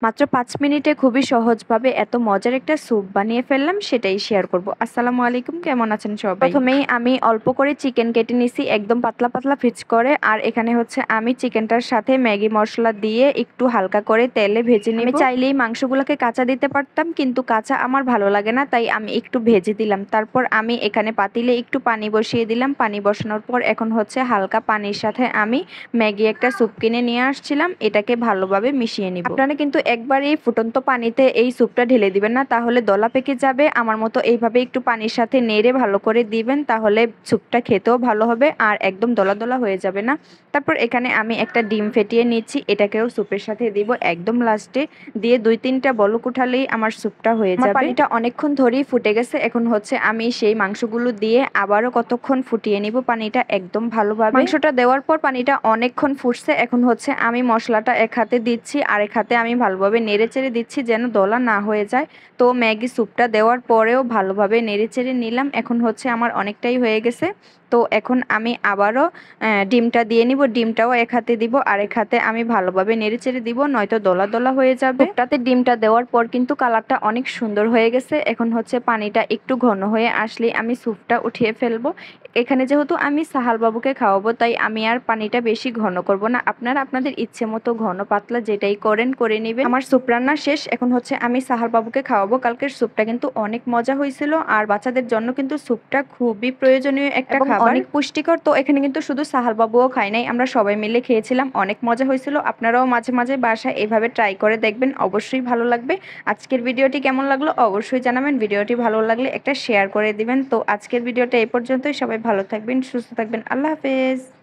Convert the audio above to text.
মাত্র ৫ মিনিটে খুবই সহজভাবে এত মজার একটা স্যুপ বানিয়ে ফেললাম, সেটাই শেয়ার করব। আসসালামু আলাইকুম, কেমন আছেন সবাই? প্রথমেই আমি অল্প করে চিকেন কেটে নিছি, একদম পাতলা পাতলা পিস করে। আর এখানে হচ্ছে আমি চিকেনটার সাথে ম্যাগি মশলা দিয়ে একটু হালকা করে তেলে ভেজে নিব। আমি চাইলেই মাংসগুলোকে কাঁচা দিতে পারতাম, কিন্তু কাঁচা আমার ভালো লাগে না, তাই আমি একটু ভেজে দিলাম। তারপর আমি এখানে পাতিলে একটু পানি বসিয়ে দিলাম। পানি বসানোর পর এখন হচ্ছে হালকা পানির সাথে আমি ম্যাগি একটা স্যুপ কিনে নিয়ে আসছিলাম, এটাকে ভালোভাবে মিশিয়ে নিব। আপনারা কিন্তু একবারে ফুটন্ত পানিতে এই স্যুপটা ঢেলে দিবেন না, তাহলে দলা পেকে যাবে। আমার মতো এইভাবে একটু পানির সাথে নেড়ে ভালো করে দিবেন, তাহলে স্যুপটা খেতেও ভালো হবে আর একদম দলা দলা হয়ে যাবে না। তারপর এখানে আমি একটা ডিম ফেটিয়ে নিচ্ছি, এটাকেও স্যুপের সাথে দিব একদম লাস্টে। দিয়ে ২-৩টা বলক উঠালেই আমার স্যুপটা হয়ে যাবে। পানিটা অনেকক্ষণ ধরেই ফুটে গেছে। এখন হচ্ছে আমি সেই মাংসগুলো দিয়ে আবারও কতক্ষণ ফুটিয়ে নিব পানিটা একদম ভালোভাবে। মাংসটা দেওয়ার পর পানিটা অনেকক্ষণ ফুটছে। এখন হচ্ছে আমি মশলাটা এক হাতে দিচ্ছি, আর এক হাতে আমি ভালোভাবে নেড়ে চেড়ে দিচ্ছি যেন দলা না হয়ে যায়। তো ম্যাগি স্যুপটা দেওয়ার পরেও ভালোভাবে নেড়ে চেড়ে নিলাম। এখন হচ্ছে আমার অনেকটাই হয়ে গেছে। তো এখন আমি আবারও ডিমটা দিয়ে নিব। ডিমটাও এক হাতে দিব, আর এক হাতে আমি ভালোভাবে নেড়ে চেড়ে দিব, নয়তো দলা দলা হয়ে যাবে। স্যুপটাতে ডিমটা দেওয়ার পর কিন্তু কালারটা অনেক সুন্দর হয়ে গেছে। এখন হচ্ছে পানিটা একটু ঘন হয়ে আসলে আমি স্যুপটা উঠিয়ে ফেলবো। এখানে যেহেতু আমি সাহাল বাবুকে খাওয়াবো, তাই আমি আর পানিটা বেশি ঘন করব না। আপনারা আপনাদের ইচ্ছে মতো ঘন পাতলা যেটাই করে নেবেন। আমার স্যুপ রান্না শেষ। এখন হচ্ছে আমি সাহাল বাবুকে খাওয়াবো। কালকের স্যুপটা কিন্তু অনেক মজা হয়েছিল, আর বাচ্চাদের জন্য কিন্তু স্যুপটা খুবই প্রয়োজনীয় একটা খাবার, অনেক পুষ্টিকর। তো এখানে কিন্তু শুধু সাহাল বাবুও খায় নাই, আমরা সবাই মিলে খেয়েছিলাম, অনেক মজা হয়েছিল। আপনারাও মাঝে মাঝে বাসায় এভাবে ট্রাই করে দেখবেন, অবশ্যই ভালো লাগবে। আজকের ভিডিওটি কেমন লাগলো অবশ্যই জানাবেন। ভিডিওটি ভালো লাগলে একটা শেয়ার করে দিবেন। তো আজকের ভিডিওটা এই পর্যন্তই। সবাই ভালো থাকবেন, সুস্থ থাকবেন। আল্লাহ হাফেজ।